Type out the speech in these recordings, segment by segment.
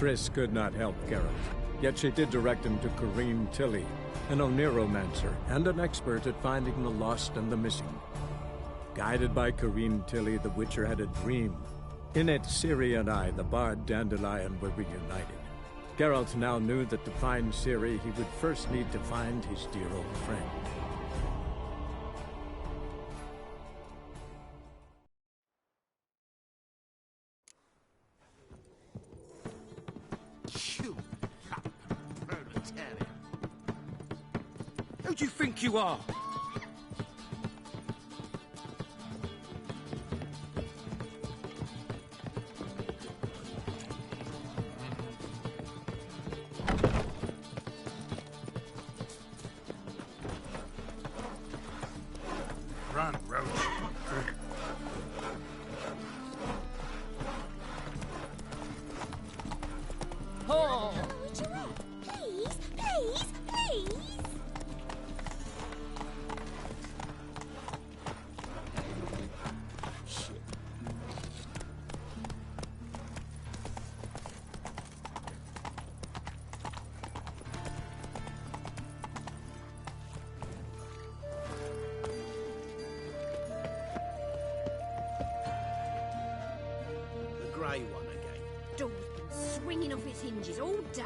Triss could not help Geralt, yet she did direct him to Corrine Tilly, an Oniromancer and an expert at finding the lost and the missing. Guided by Corrine Tilly, the Witcher had a dream. In it, Ciri and I, the bard Dandelion, were reunited. Geralt now knew that to find Ciri, he would first need to find his dear old friend. You proletarian. Who do you think you are? Run, Roach. Oh! Please, please, please! Shit. The grey one again. Door's been swinging off its hinges all day.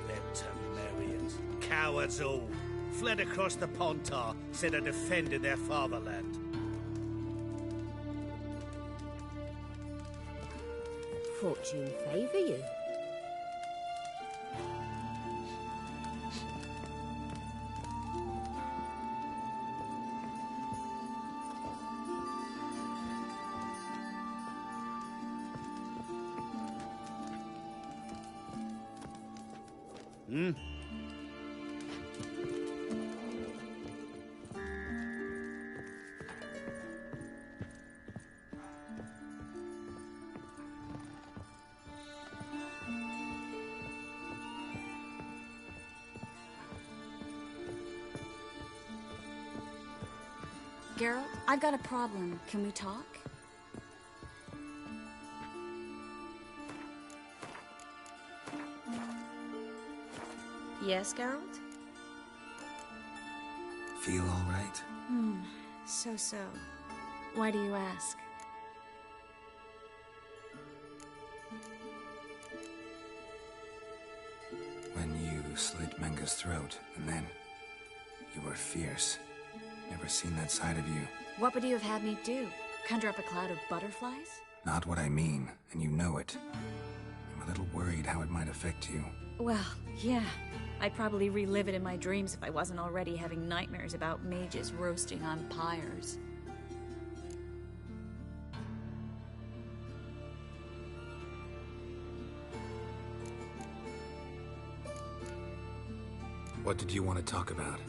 Them Templarians, cowards all, fled across the Pontar, said they defended their fatherland. Fortune favour you. Hmm? Geralt, I've got a problem. Can we talk? Yes, Geralt? Feel all right? So. Why do you ask? When you slit Menga's throat, and then you were fierce. Never seen that side of you. What would you have had me do? Conjure up a cloud of butterflies? Not what I mean, and you know it. I'm a little worried how it might affect you. Well, yeah. I'd probably relive it in my dreams if I wasn't already having nightmares about mages roasting on pyres. What did you want to talk about?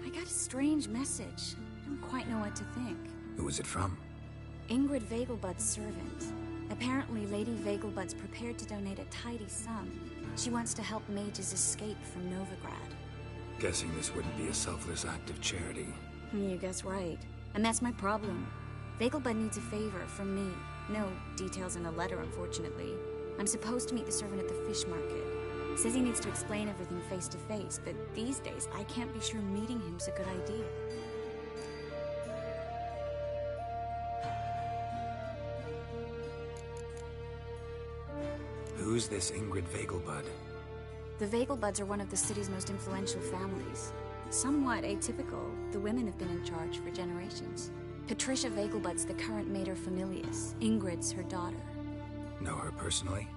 I got a strange message. I don't quite know what to think. Who was it from? Ingrid Vegelbud's servant. Apparently, Lady Vegelbud's prepared to donate a tidy sum. She wants to help mages escape from Novigrad. Guessing this wouldn't be a selfless act of charity. You guess right. And that's my problem. Vegelbud needs a favor from me. No details in the letter, unfortunately. I'm supposed to meet the servant at the fish market. Says he needs to explain everything face to face, but these days I can't be sure meeting him's a good idea. Who's this Ingrid Vegelbud? The Vegelbuds are one of the city's most influential families. Somewhat atypical, the women have been in charge for generations. Patricia Vegelbud's the current mater familias. Ingrid's her daughter. Know her personally?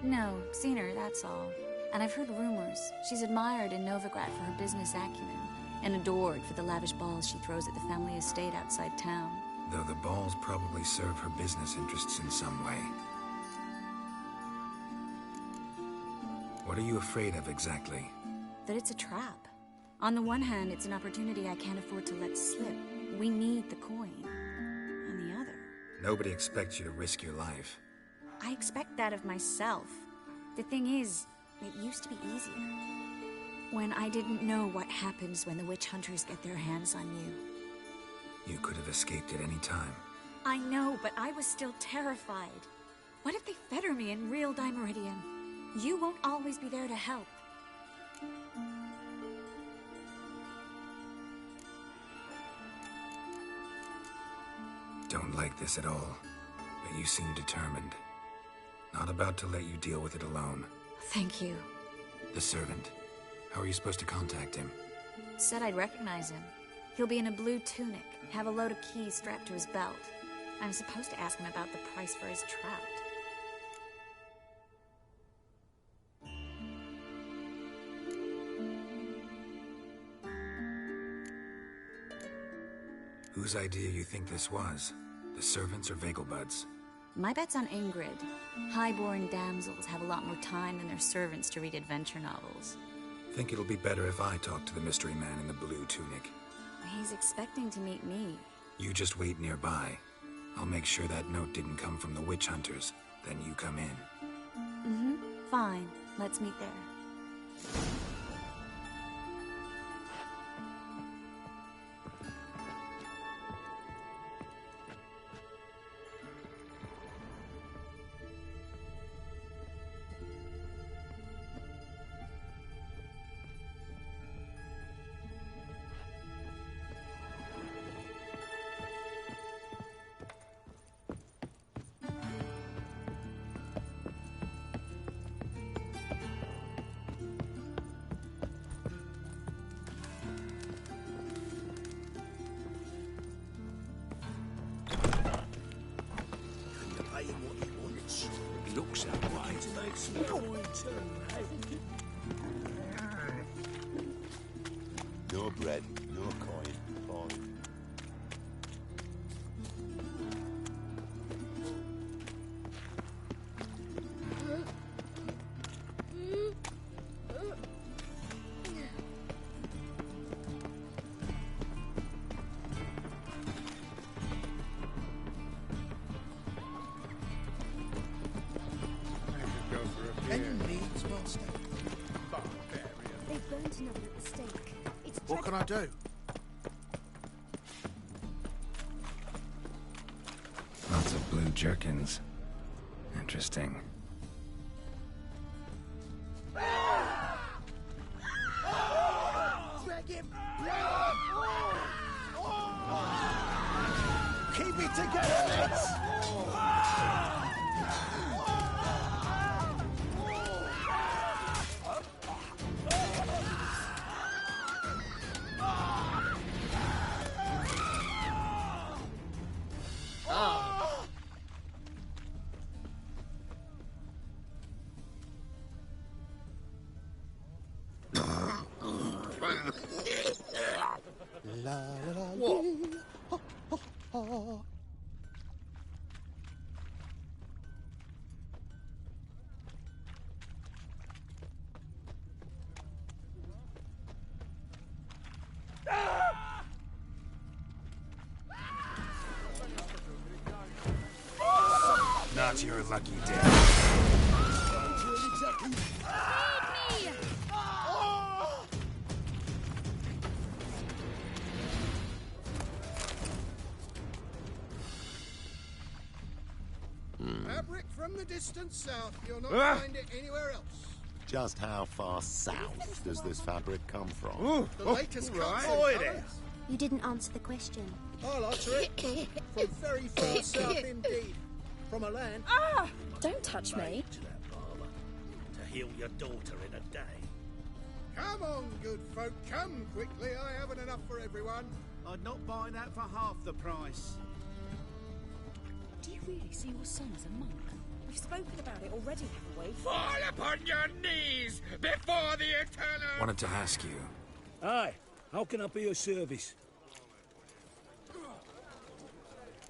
No, seen her, that's all. And I've heard rumors. She's admired in Novigrad for her business acumen, and adored for the lavish balls she throws at the family estate outside town. Though the balls probably serve her business interests in some way. What are you afraid of exactly? That it's a trap. On the one hand, it's an opportunity I can't afford to let slip. We need the coin. On the other... Nobody expects you to risk your life. I expect that of myself. The thing is, it used to be easier. When I didn't know what happens when the witch hunters get their hands on you. You could have escaped at any time. I know, but I was still terrified. What if they fetter me in real Dimeridium? You won't always be there to help. Don't like this at all, but you seem determined. Not about to let you deal with it alone. Thank you. The servant. How are you supposed to contact him? Said I'd recognize him. He'll be in a blue tunic, have a load of keys strapped to his belt. I'm supposed to ask him about the price for his trout. Whose idea you think this was? The servants or Vegelbud's? My bet's on Ingrid. Highborn damsels have a lot more time than their servants to read adventure novels. Think it'll be better if I talk to the mystery man in the blue tunic. He's expecting to meet me. You just wait nearby. I'll make sure that note didn't come from the witch hunters. Then you come in. Fine. Let's meet there. Looks that way. No bread, no coin, fine. They've burnt another at the stake. It's What can I do? Lots of blue jerkins. Interesting. Keep it together, lads! Not your lucky day. Fabric from the distant south. You'll not find it anywhere else. Just how far south does this fabric come from? The latest cut. Avoid it! You didn't answer the question. I'll answer it. From very far south indeed. From a land. Don't touch me. To that barber. To heal your daughter in a day. Come on, good folk. Come quickly. I haven't enough for everyone. I'd not buy that for half the price. Do you really see your son as a monk? We've spoken about it already, haven't we? Fall upon your knees before the Eternal! Wanted to ask you. Aye, how can I be of service?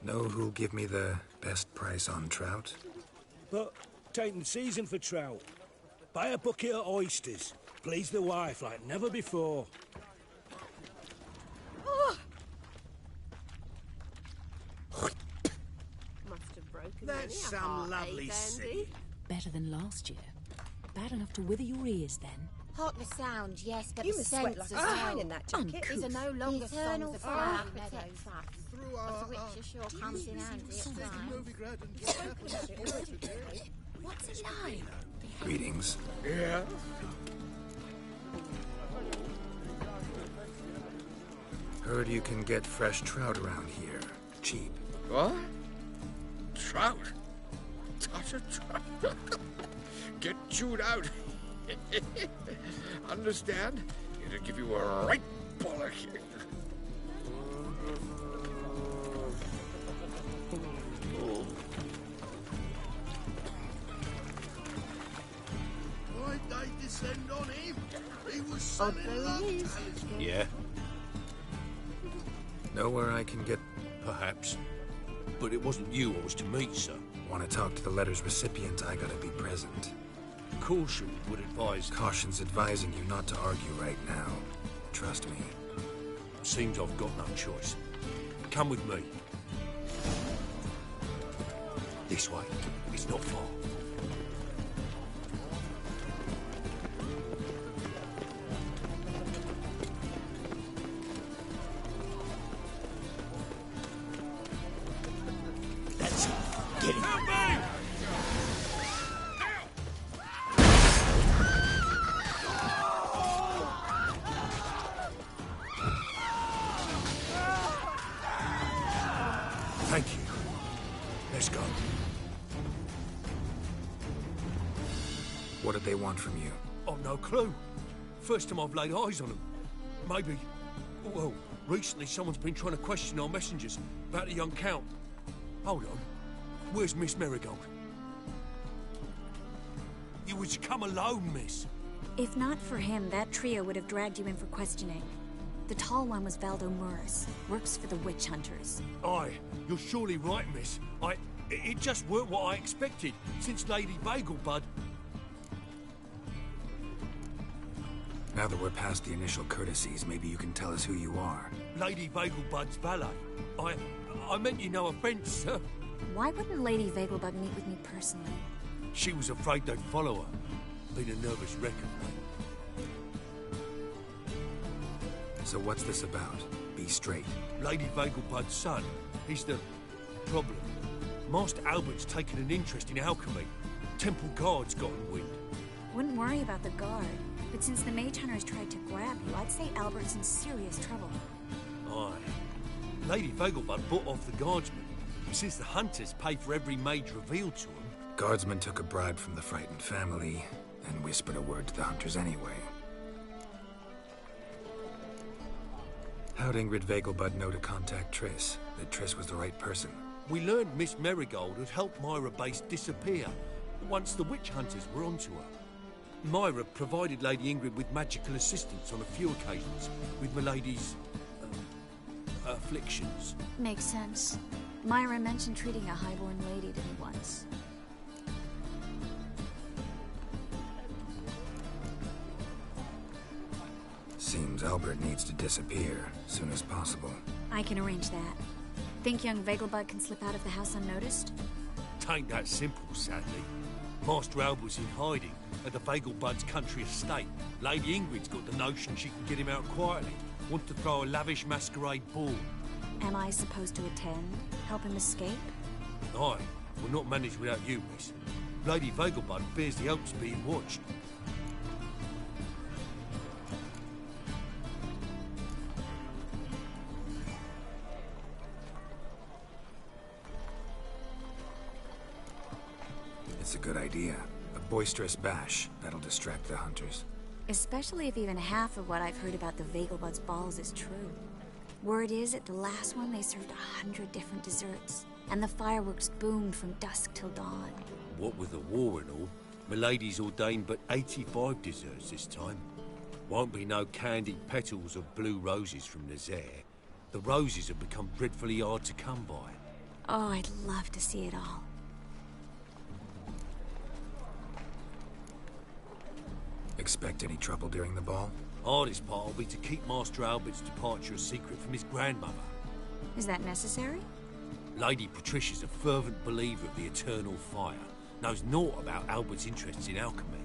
Know who'll give me the best price on trout? But taking season for trout. Buy a bucket of oysters. Please the wife like never before. Must have broken. That's many a some heart, lovely eh, sea. Dandy? Better than last year. Bad enough to wither your ears then. Hot the sound, yes, but You the must sweat sense like as a well. hind in that jacket. These are no longer Eternal songs of fire. flower meadows. Through are... But the witch sure comes in handy at times. What's it like? Greetings. Yeah? Heard you can get fresh trout around here. Cheap. What? Trout? Touch a trout? Get chewed out. Understand? It'll give you a right bollocking. Why'd they descend on him? He was selling love talismans. Yeah? Know where I can get... Perhaps. But it wasn't you I was to meet, sir. Want to talk to the letter's recipient, I gotta be present. Caution would advise... Caution's advising you not to argue right now. Trust me. Seems I've got no choice. Come with me. This way. It's not far. That's it. Get him. Help me! Thank you. Let's go. What did they want from you? I've no clue. First time I've laid eyes on them. Maybe... Well, recently someone's been trying to question our messengers about the young Count. Hold on. Where's Miss Marigold? You was to come alone, miss. If not for him, that trio would have dragged you in for questioning. The tall one was Valdo Muris, works for the witch hunters. Aye, you're surely right, miss. It just weren't what I expected, since Lady Bagelbud... Now that we're past the initial courtesies, maybe you can tell us who you are. Lady Bagelbud's valet. I meant you no offence, sir. Why wouldn't Lady Vegelbud meet with me personally? She was afraid they'd follow her. Been a nervous wreck of late. So what's this about? Be straight. Lady Vegelbud's son, he's the problem. Master Albert's taken an interest in alchemy. Temple Guard's gotten wind. Wouldn't worry about the guard, but since the mage hunters tried to grab you, I'd say Albert's in serious trouble. Aye. Lady Vegelbud bought off the guardsmen, since the hunters pay for every mage revealed to them. Guardsmen took a bribe from the frightened family and whispered a word to the hunters anyway. How'd Ingrid Vegelbud know to contact Triss? That Triss was the right person? We learned Miss Marigold had helped Myra Base disappear once the witch hunters were onto her. Myra provided Lady Ingrid with magical assistance on a few occasions with Milady's... afflictions. Makes sense. Myra mentioned treating a highborn lady to me once. Seems Albert needs to disappear as soon as possible. I can arrange that. Think young Vegelbud can slip out of the house unnoticed? Tain't that simple, sadly. Master Albert's in hiding at the Vegelbud's country estate. Lady Ingrid's got the notion she can get him out quietly. Want to throw a lavish masquerade ball. Am I supposed to attend? Help him escape? Aye, we'll not manage without you, miss. Lady Vegelbud bears the hopes of being watched. It's a good idea. A boisterous bash. That'll distract the hunters. Especially if even half of what I've heard about the Vegelbud's balls is true. Word is, at the last one they served 100 different desserts, and the fireworks boomed from dusk till dawn. What with the war and all, Milady's ordained but 85 desserts this time. Won't be no candied petals or blue roses from Nazaire. The roses have become dreadfully hard to come by. Oh, I'd love to see it all. Expect any trouble during the ball? Hardest part will be to keep Master Albert's departure a secret from his grandmother. Is that necessary? Lady Patricia's a fervent believer of the eternal fire. Knows naught about Albert's interests in alchemy.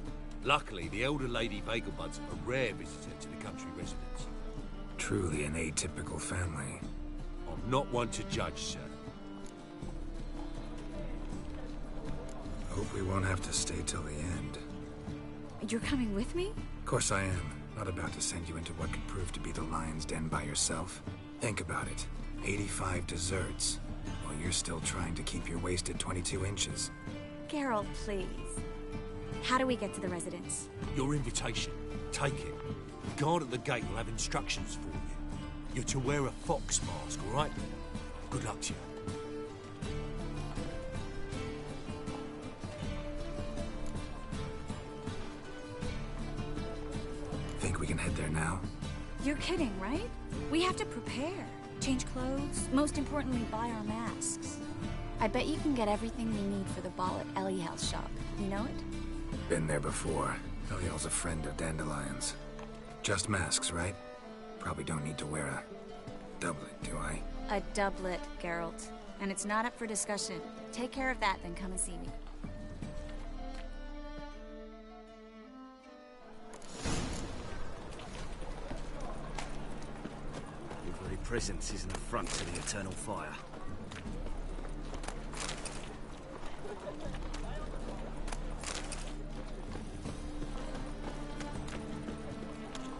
Luckily, the elder Lady Vegelbud's a rare visitor to the country residence. Truly an atypical family. I'm I'm not one to judge, sir. Hope we won't have to stay till the end. You're coming with me? Of course I am. Not about to send you into what could prove to be the lion's den by yourself. Think about it. 85 desserts, while you're still trying to keep your waist at 22 inches. Geralt, please. How do we get to the residence? Your invitation. Take it. The guard at the gate will have instructions for you. You're to wear a fox mask, all right? Good luck to you. Think we can head there now? You're kidding, right? We have to prepare. Change clothes. Most importantly, buy our masks. I bet you can get everything we need for the ball at Eliel's shop. You know it? Been there before. Eliel's a friend of Dandelion's. Just masks, right? Probably don't need to wear a doublet, do I? A doublet, Geralt. And it's not up for discussion. Take care of that, then come and see me. Your very presence is an affront to the eternal fire.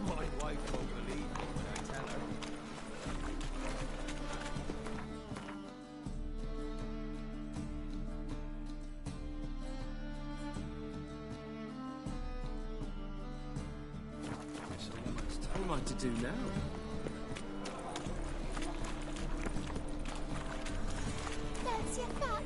My wife won't believe me when I tell her. What am I to do now? There's your cat.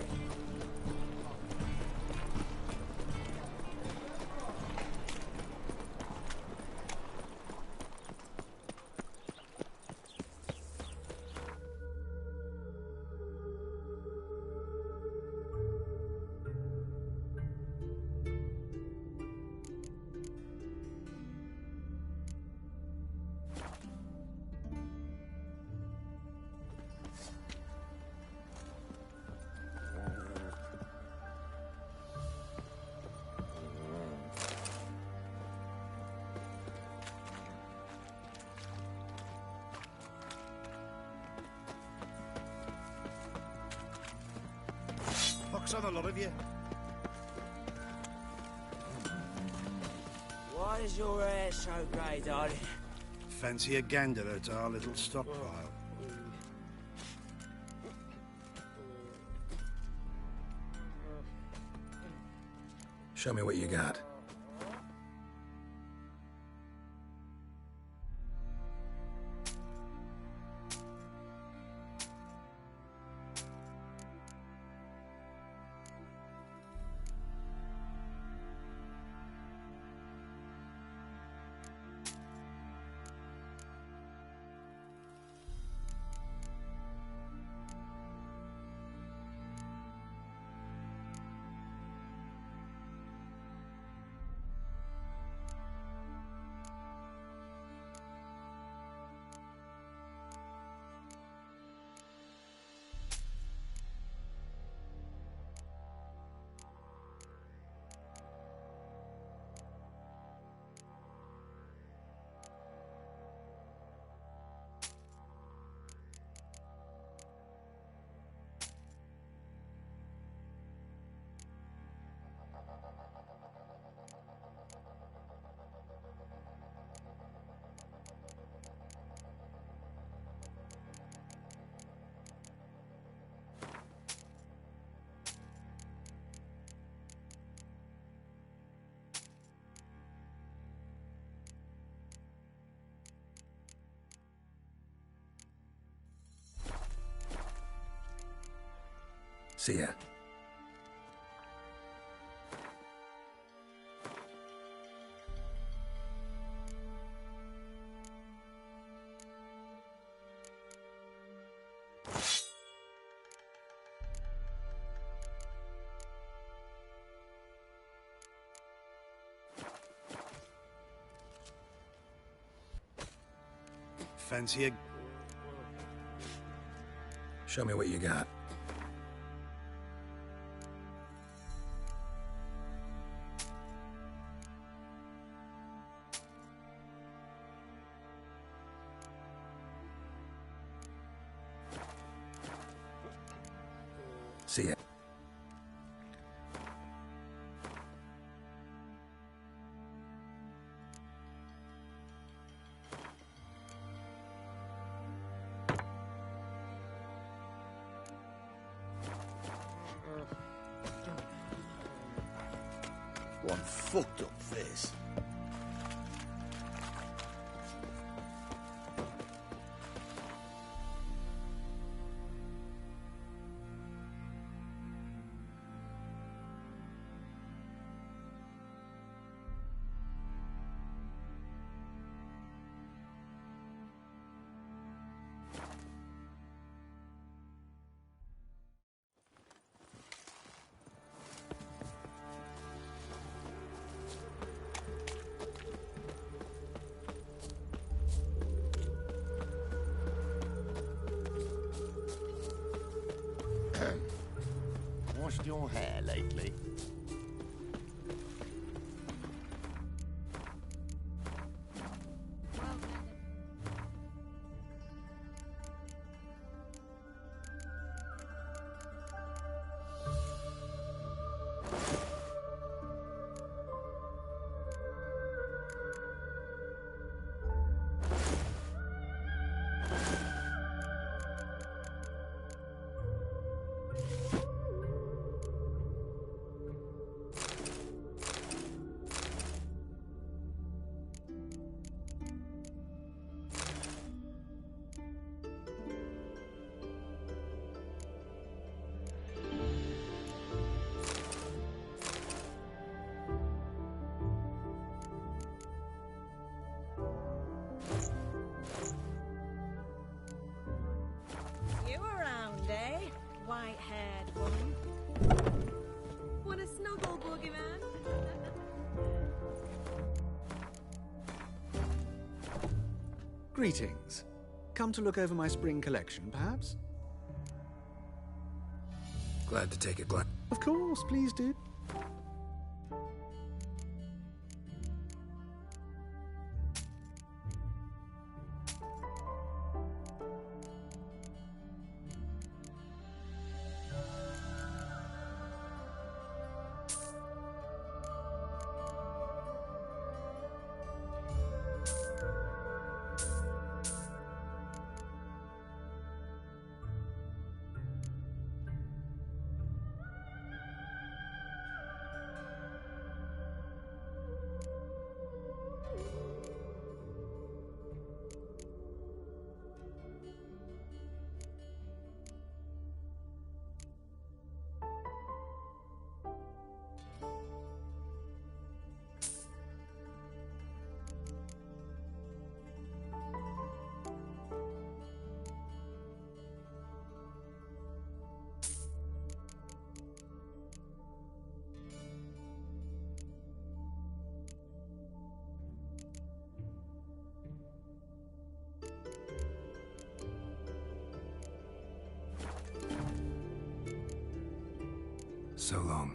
Pox on the lot of you. Why is your hair so grey, darling? Fancy a gander at our little stockpile. Show me what you got. See ya. Fancy a... Show me what you got. One fucked up face. Washed your hair lately? You around, eh? White-haired woman. Want a snuggle, boogeyman? Greetings. Come to look over my spring collection, perhaps? Glad to take a glance. Of course, please do. So long.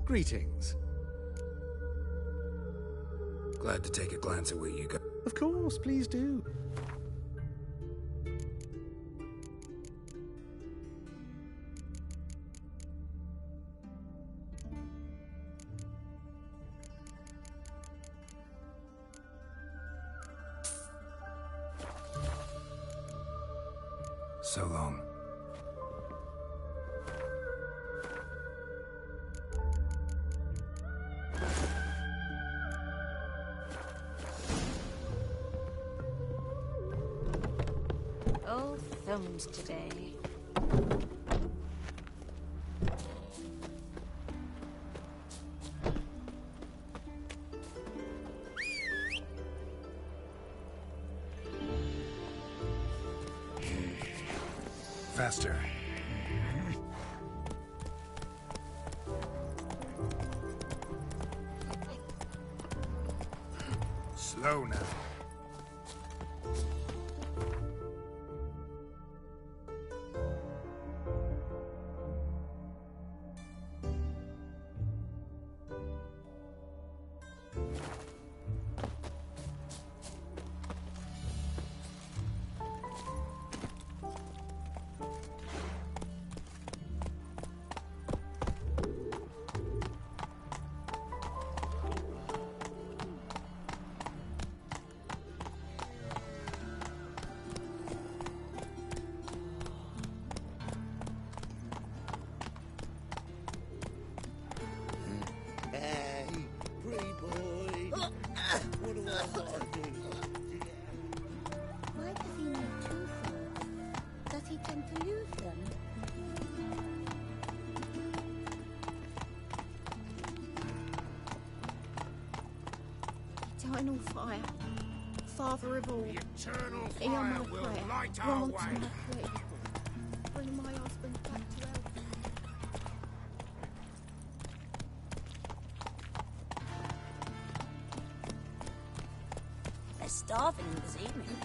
Greetings. Glad to take a glance at where you go. Of course, please do. So long. Oh, thumbs today. Faster. Slow now. eternal fire. Father of all, The eternal hear fire my will prayer. light our Grant way. my plea. Bring my husband back to health. They're starving this evening.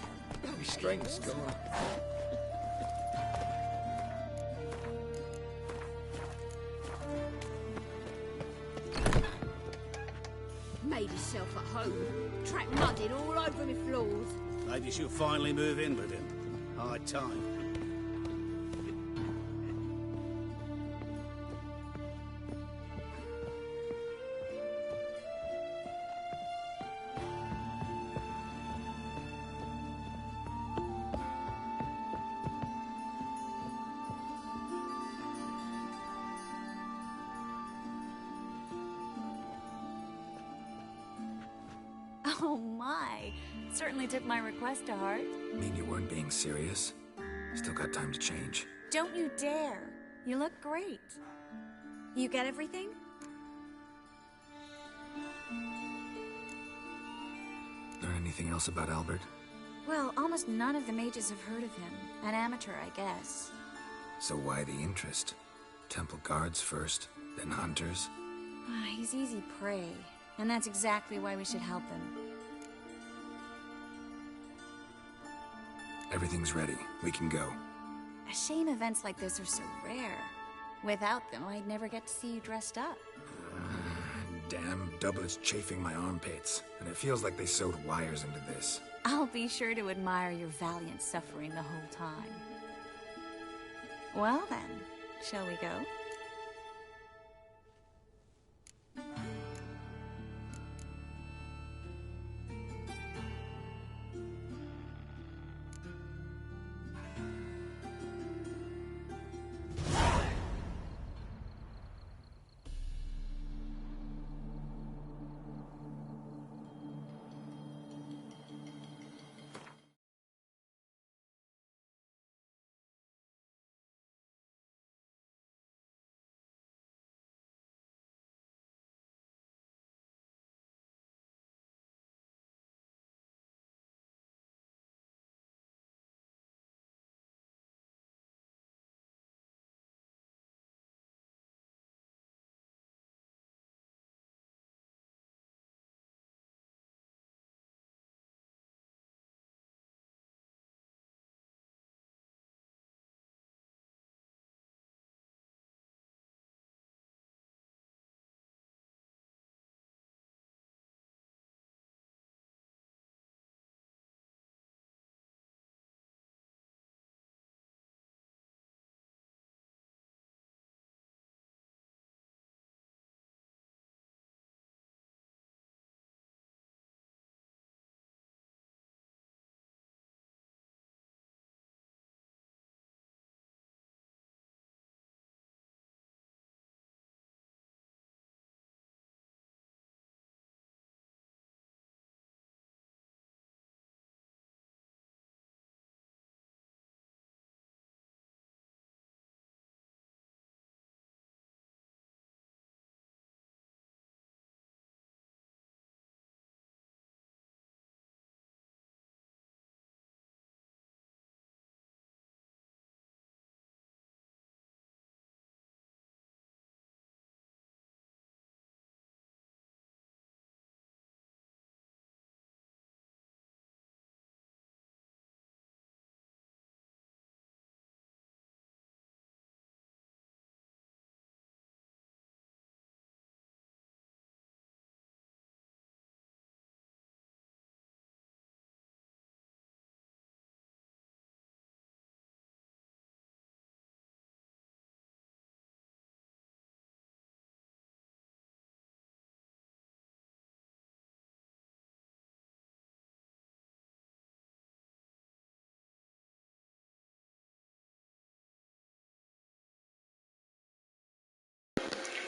My strength's gone. Made himself at home. Track mudded all over my floors. Maybe she'll finally move in with him. High time. Oh my. Certainly took my request to heart. Mean you weren't being serious? Still got time to change. Don't you dare. You look great. You get everything? Learn anything else about Albert? Well, almost none of the mages have heard of him. An amateur, I guess. So why the interest? Temple guards first, then hunters? He's easy prey. And that's exactly why we should help him. Everything's ready. We can go. A shame events like this are so rare. Without them, I'd never get to see you dressed up. Damn doublet's chafing my armpits, and it feels like they sewed wires into this. I'll be sure to admire your valiant suffering the whole time. Well then, shall we go?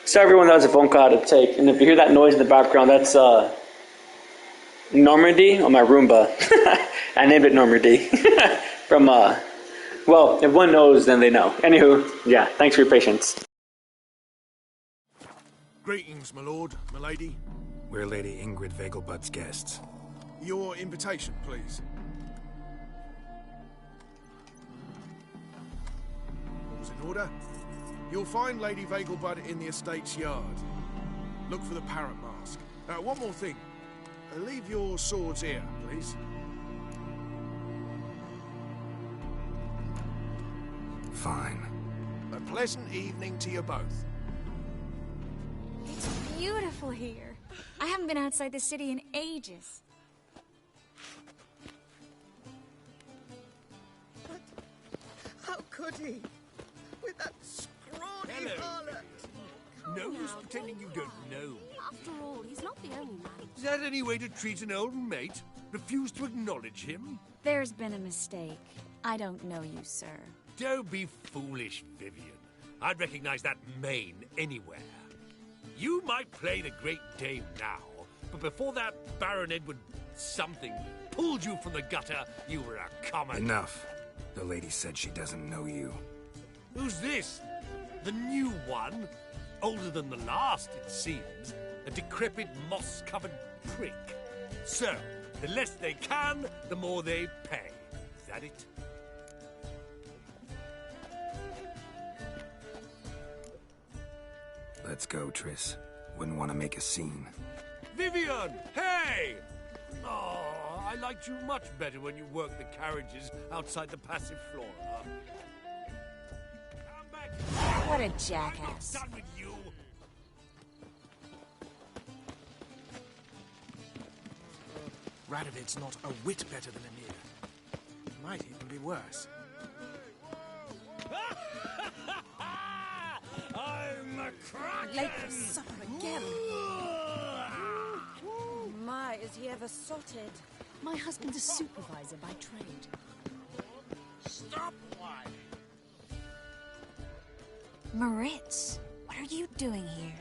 So everyone, that was a phone call to take, and if you hear that noise in the background, that's Normandy on my Roomba. I named it Normandy from well, if one knows, then they know. Anywho, yeah, thanks for your patience. Greetings, my lord, my lady. We're Lady Ingrid Vegelbud's guests. Your invitation, please. All's in order. You'll find Lady Vegelbud in the estate's yard. Look for the parrot mask. One more thing. Leave your swords here, please. Fine. A pleasant evening to you both. It's beautiful here. I haven't been outside the city in ages. How could he? With that scrawny harlot. No use pretending you don't know. After all, he's not the only man. Is that any way to treat an old mate? Refuse to acknowledge him? There's been a mistake. I don't know you, sir. Don't be foolish, Vivian. I'd recognize that mane anywhere. You might play the Great Dame now, but before that Baron Edward something pulled you from the gutter, you were a common... Enough. The lady said she doesn't know you. Who's this? The new one? Older than the last, it seems. A decrepit, moss-covered prick. So, the less they can, the more they pay. Is that it? Let's go, Triss. Wouldn't want to make a scene. Vivian! Hey! Oh, I liked you much better when you worked the carriages outside the Passiflora. Come back! What a jackass. I'm not done with you! Radovid's not a whit better than Emir. Might even be worse. I'm a Kraken! Late for supper again. My, is he ever sotted? My husband's a supervisor by trade. Stop whining! Moritz, what are you doing here?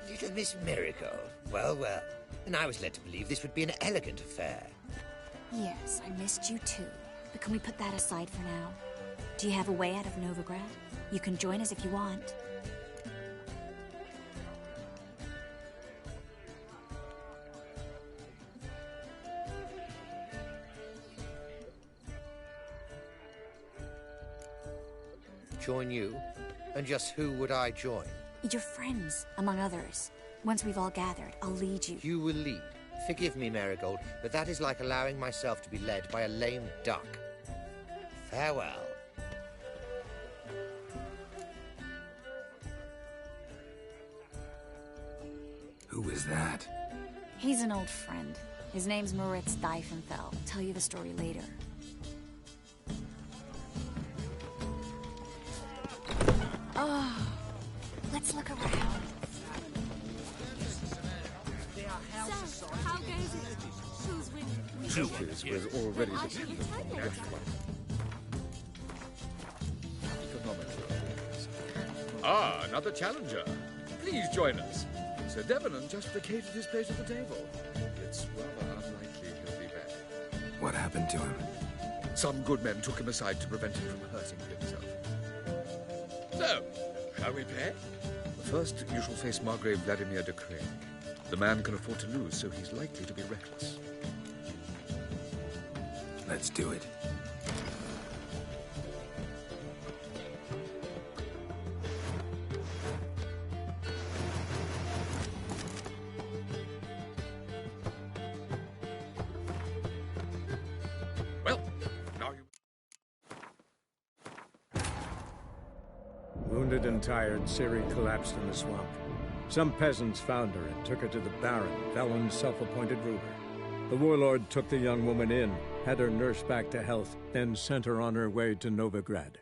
Little Miss Miracle. Well, well. And I was led to believe this would be an elegant affair. Yes, I missed you too. But can we put that aside for now? Do you have a way out of Novigrad? You can join us if you want. Join you? And just who would I join? Your friends, among others. Once we've all gathered, I'll lead you. You will lead. Forgive me, Marigold, but that is like allowing myself to be led by a lame duck. Farewell. Who is that? He's an old friend. His name's Moritz Diefenfeld. I'll tell you the story later. Oh, let's look around. So, how goes it? Who's winning? Truth is, we're already dependent on the left one. Ah, another challenger. Please join us. Sir Devenant just vacated his place at the table. It's rather unlikely he'll be back. What happened to him? Some good men took him aside to prevent him from hurting himself. So, shall we play? First, you shall face Margrave Vladimir de Craig. The man can afford to lose, so he's likely to be reckless. Let's do it. Well, now you... Wounded and tired, Ciri collapsed in the swamp. Some peasants found her and took her to the Baron, Valen's self-appointed ruler. The warlord took the young woman in, had her nursed back to health, then sent her on her way to Novigrad.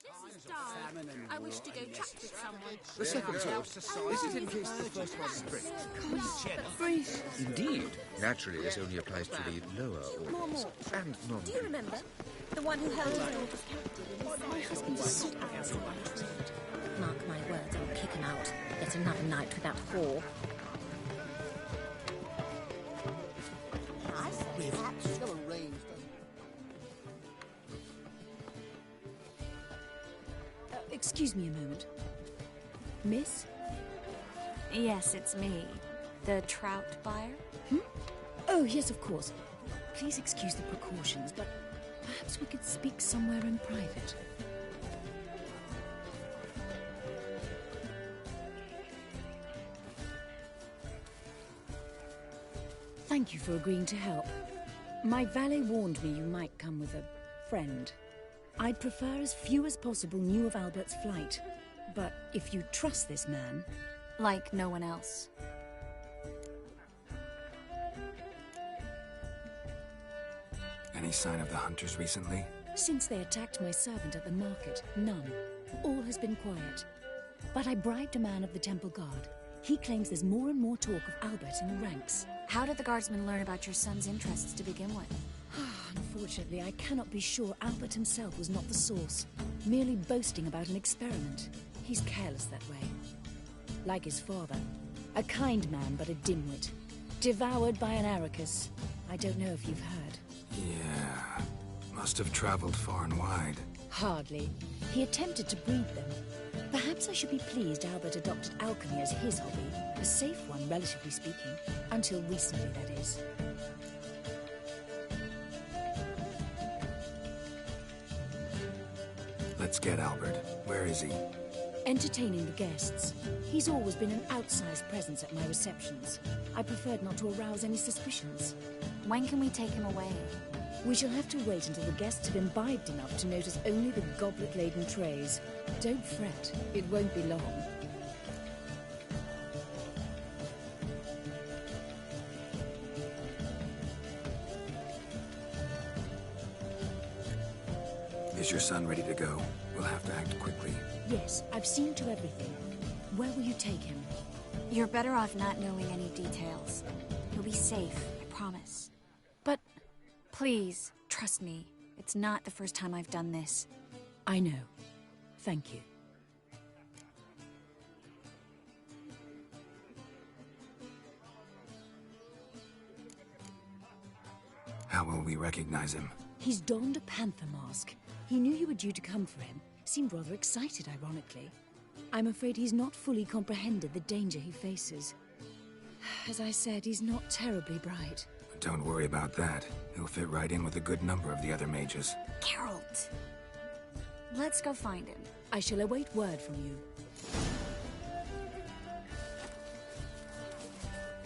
This is Dark. I wish to go chat with someone. The second sword. This is in case the first one breaks. Indeed. Naturally, this only applies to the lower orders. And non. Do you remember? The one who held his daughters captive. My husband's a supervisor by trade. Mark my words, I'll kick him out. Yet another night without whore. Excuse me a moment. Miss? Yes, it's me. The trout buyer? Oh, yes, of course. Please excuse the precautions, but perhaps we could speak somewhere in private. Thank you for agreeing to help. My valet warned me you might come with a friend. I'd prefer as few as possible knew of Albert's flight. But if you trust this man... Like no one else. Any sign of the hunters recently? Since they attacked my servant at the market, none. All has been quiet. But I bribed a man of the Temple Guard. He claims there's more and more talk of Albert in the ranks. How did the guardsmen learn about your son's interests to begin with? Unfortunately, I cannot be sure Albert himself was not the source. Merely boasting about an experiment. He's careless that way. Like his father. A kind man, but a dimwit. Devoured by an Arrakis. I don't know if you've heard. Yeah. Must have traveled far and wide. Hardly. He attempted to breed them. Perhaps I should be pleased Albert adopted alchemy as his hobby. A safe one, relatively speaking. Until recently, that is. Let's get Albert. Where is he? Entertaining the guests. He's always been an outsized presence at my receptions. I preferred not to arouse any suspicions. When can we take him away? We shall have to wait until the guests have imbibed enough to notice only the goblet-laden trays. Don't fret, it won't be long. Is your son ready to go? We'll have to act quickly. Yes, I've seen to everything. Where will you take him? You're better off not knowing any details. He'll be safe, I promise. But... Please, trust me. It's not the first time I've done this. I know. Thank you. How will we recognize him? He's donned a panther mask. He knew you were due to come for him. Seemed rather excited, ironically. I'm afraid he's not fully comprehended the danger he faces. As I said, he's not terribly bright. Don't worry about that. He'll fit right in with a good number of the other mages. Geralt! Let's go find him. I shall await word from you.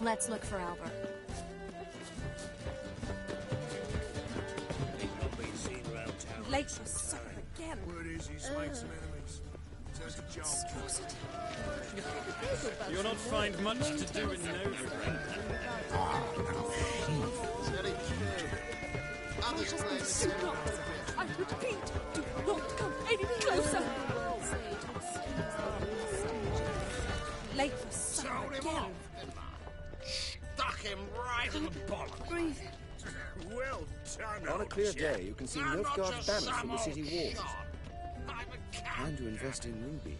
Let's look for Albert. Late for supper again. Word is he's made some enemies. Says the job. You'll not find much to do in Novigrad. I repeat, do not come any closer. Late for supper again. Stuck him right in the bollock. Breathe. Well done, On a clear day, you can see Nilfgaard's banners from the city walls. Time to invest in Ruby.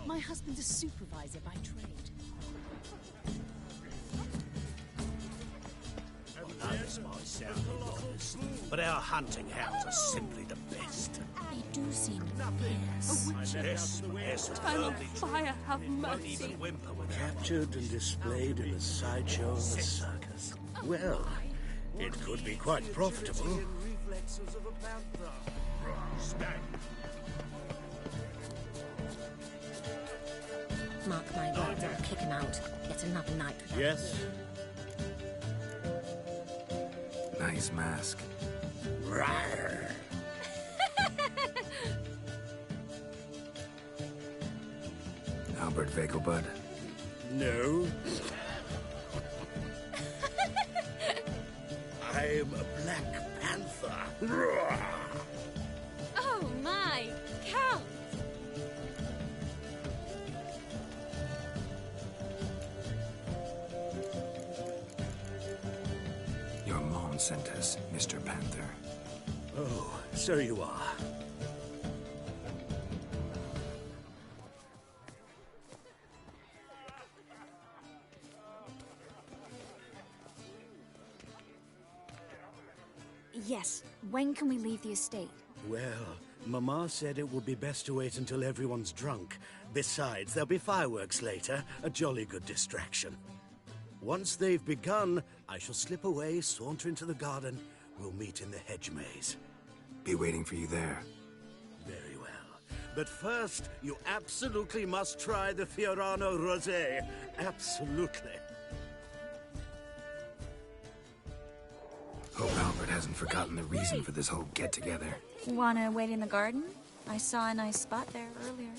My husband's a supervisor by trade. But our hunting hounds are simply the best. They do seem fierce. Yes, Time of fire, have mercy. Captured and displayed in the sideshow of the circus. Well, it could be quite profitable. Mark my words, I'll kick him out. Yet another night without Yes. Nice mask. Rawr. Albert Vegelbud? No. I'm a Black Panther. Oh my, Count! Your mom sent us, Mr. Panther. Oh, so you are. Yes. When can we leave the estate? Well, Mama said it would be best to wait until everyone's drunk. Besides, there'll be fireworks later. A jolly good distraction. Once they've begun, I shall slip away, saunter into the garden. We'll meet in the hedge maze. Be waiting for you there. Very well. But first, you absolutely must try the Fiorano Rosé. Absolutely. Hope Albert hasn't forgotten the reason for this whole get-together. Wanna wait in the garden? I saw a nice spot there earlier.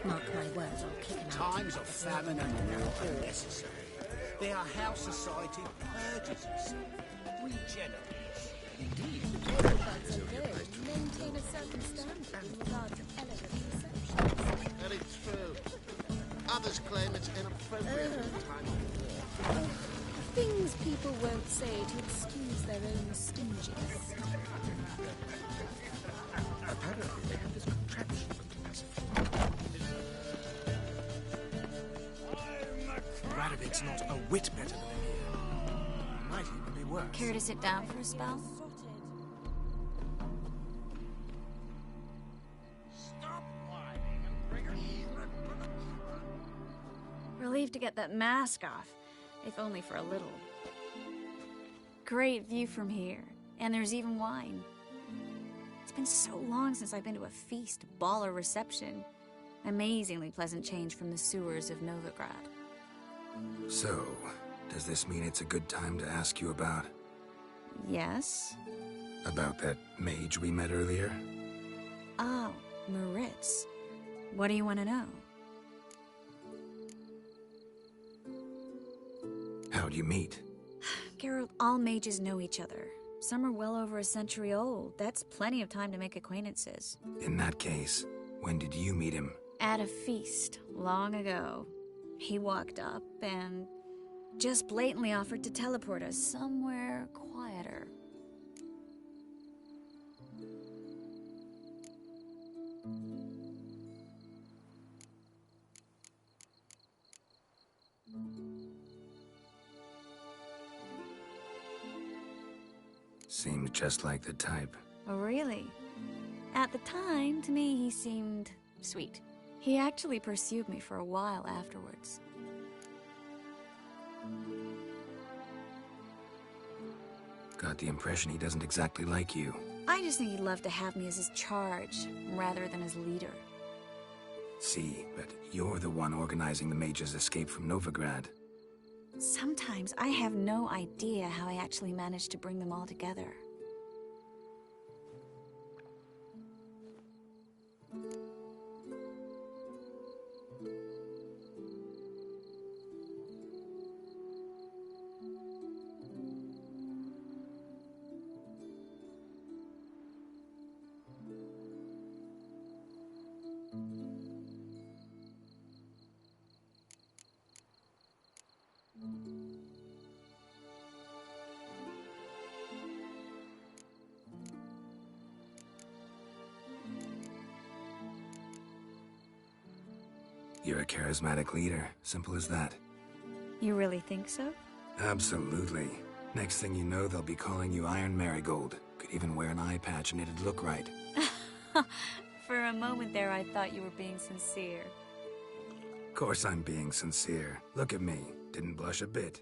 Mark my words, I'll kick him out. Times of famine and war are necessary. They are how society purges itself. Regenerates. Indeed. That's okay. Maintain a certain standard in regard to elegant receptions. Very true. Others claim it's inappropriate at the time of war. Things people won't say to excuse their own stinginess. Apparently, they have this contraption to pacify. Radovid's not a whit better than Emir. Might even be worse. Care to sit down for a spell? Relieved to get that mask off, if only for a little. Great view from here, and there's even wine. It's been so long since I've been to a feast, ball, or reception. Amazingly pleasant change from the sewers of Novigrad. So, does this mean it's a good time to ask you about... Yes? About that mage we met earlier? Oh, Maritz. What do you want to know? How'd you meet? Geralt, all mages know each other. Some are well over a century old. That's plenty of time to make acquaintances. In that case, when did you meet him? At a feast, long ago. He walked up and just blatantly offered to teleport us somewhere quieter. Seems just like the type. Oh, really? At the time, to me, he seemed sweet. He actually pursued me for a while afterwards. Got the impression he doesn't exactly like you. I just think he'd love to have me as his charge, rather than his leader. See, but you're the one organizing the mage's escape from Novigrad. Sometimes I have no idea how I actually managed to bring them all together. You're a charismatic leader. Simple as that. You really think so? Absolutely. Next thing you know, they'll be calling you Iron Marigold. Could even wear an eye patch and it'd look right. For a moment there, I thought you were being sincere. Of course I'm being sincere. Look at me. Didn't blush a bit.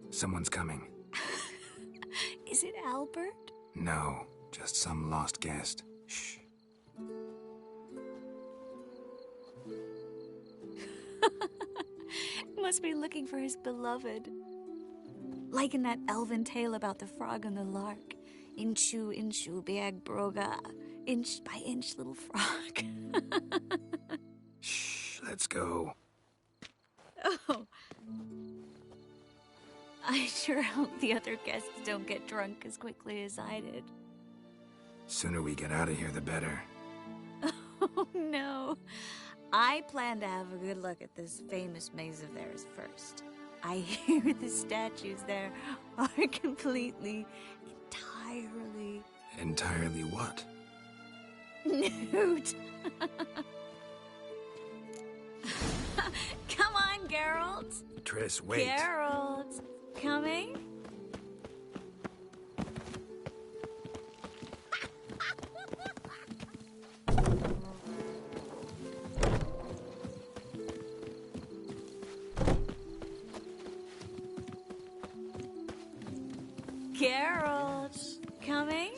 Someone's coming. Is it Albert? No. Just some lost guest. Shh. Must be looking for his beloved. Like in that elven tale about the frog and the lark. Inchu, inchu, biag broga. Inch by inch, little frog. Shh, let's go. Oh. I sure hope the other guests don't get drunk as quickly as I did. Sooner we get out of here, the better. Oh, no. I plan to have a good look at this famous maze of theirs first. I hear the statues there are completely, entirely... Entirely what? Nude. Come on, Geralt. Triss, wait. Geralt. Coming? Geralt, coming?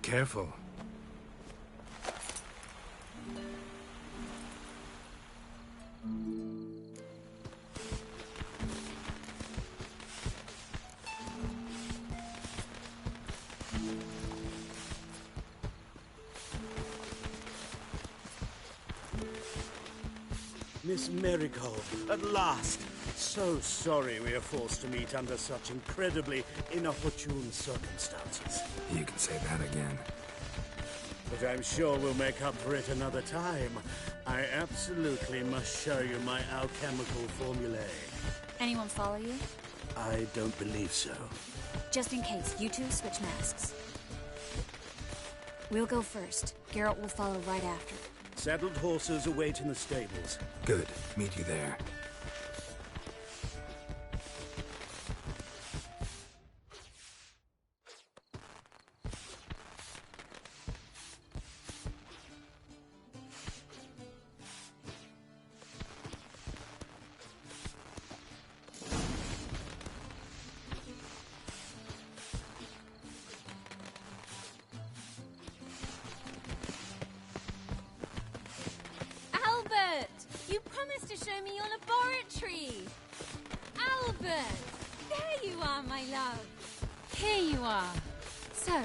Careful. Miss Marigold, at last! So sorry we are forced to meet under such incredibly inopportune circumstances. You can say that again. But I'm sure we'll make up for it another time. I absolutely must show you my alchemical formulae. Anyone follow you? I don't believe so. Just in case, you two switch masks. We'll go first. Geralt will follow right after. Saddled horses await in the stables. Good. Meet you there. Albert! You promised to show me your laboratory! Albert! There you are, my love! Here you are. So,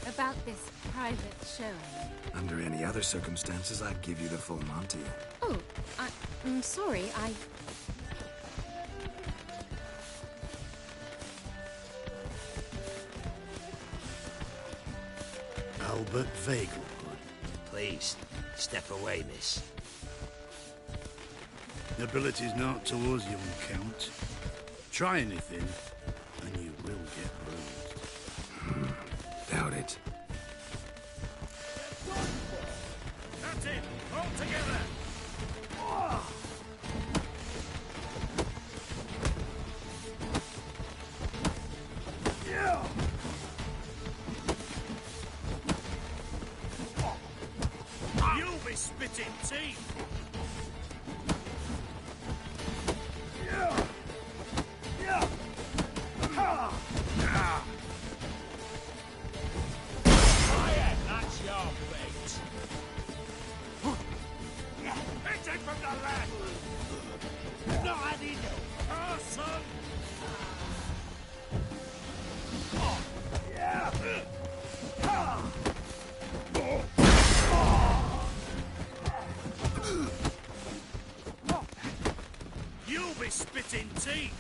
about this private showing. Under any other circumstances, I'd give you the full Monty. Oh, I'm sorry, Albert Vegelbud. Please, step away, miss. Nobility's not towards young Count. Try anything, and you will get bruised. Doubt it. That's it! All together! You'll be spitting teeth! That's your fate! Hit it from the left! No, I need you! Oh, son! You'll be spitting teeth!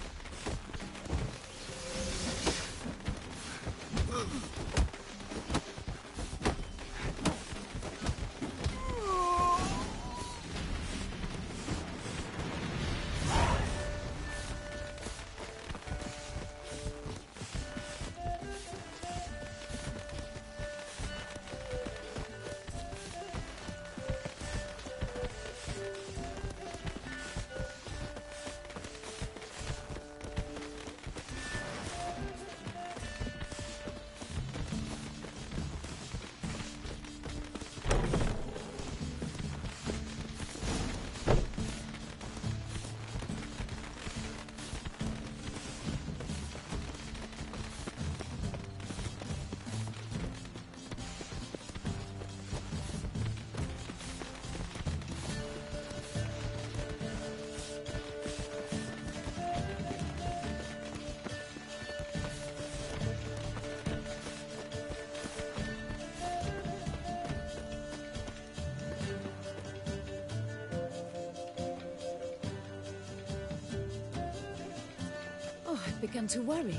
I've begun to worry.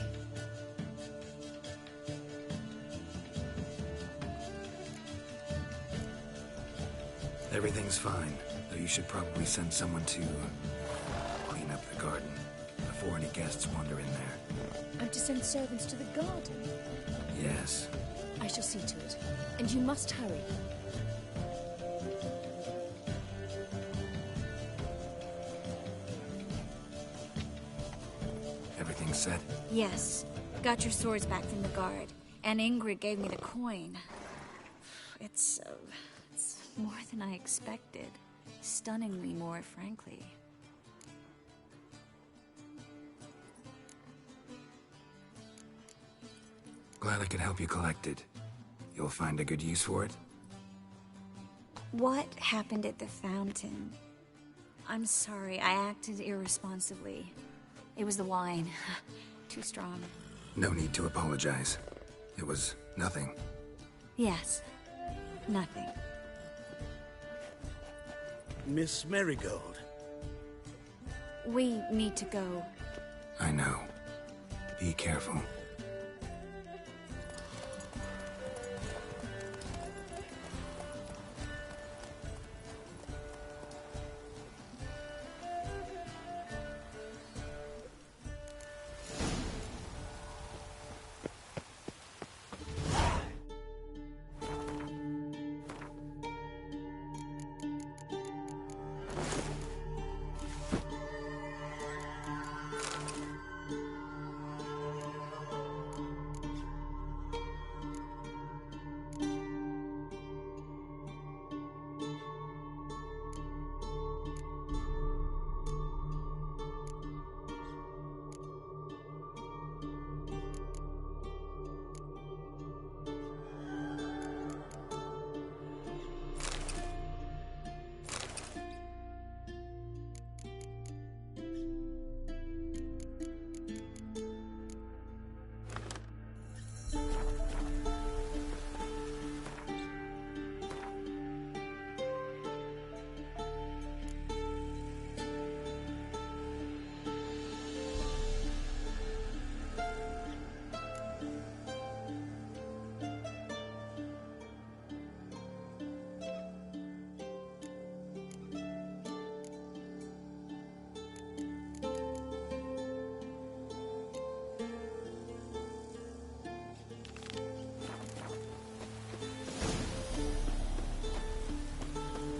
Everything's fine, though you should probably send someone to clean up the garden before any guests wander in there. I'm to send servants to the garden? Yes. I shall see to it. And you must hurry. Everything set? Yes. Got your swords back from the guard. And Ingrid gave me the coin. It's more than I expected. Stunningly more, frankly. Glad I could help you collect it. You'll find a good use for it? What happened at the fountain? I'm sorry, I acted irresponsibly. It was the wine. Too strong. No need to apologize. It was nothing. Yes. Nothing. Miss Marigold. We need to go. I know. Be careful.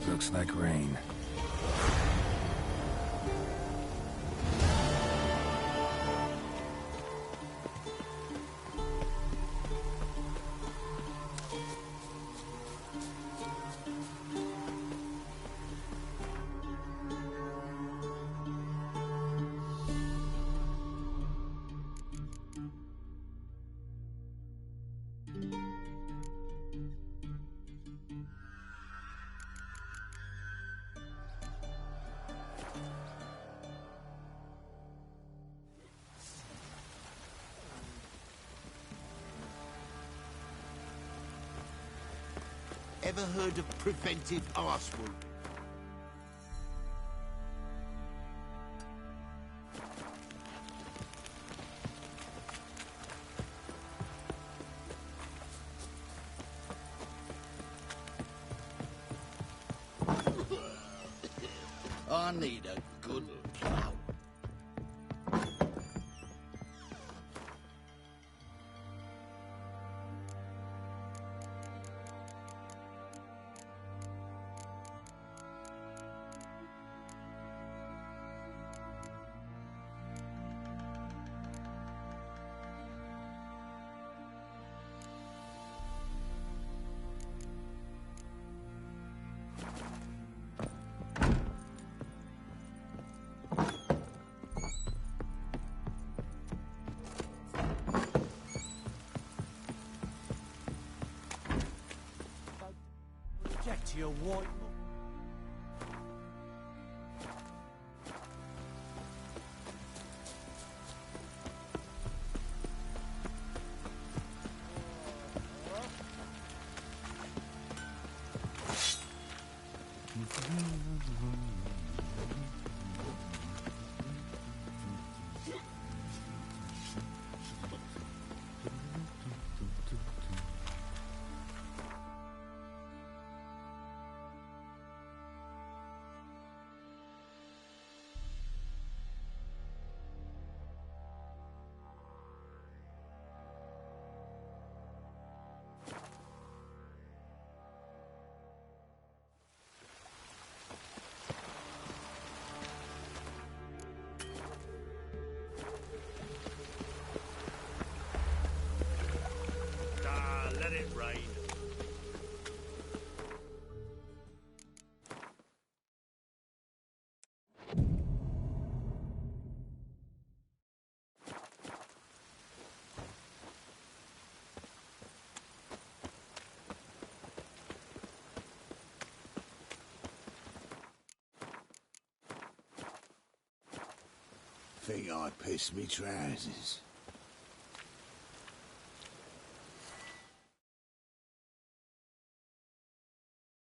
Looks like rain. Ever heard of preventive arsewound? I need a good plow. To your white. think I pissed me trousers?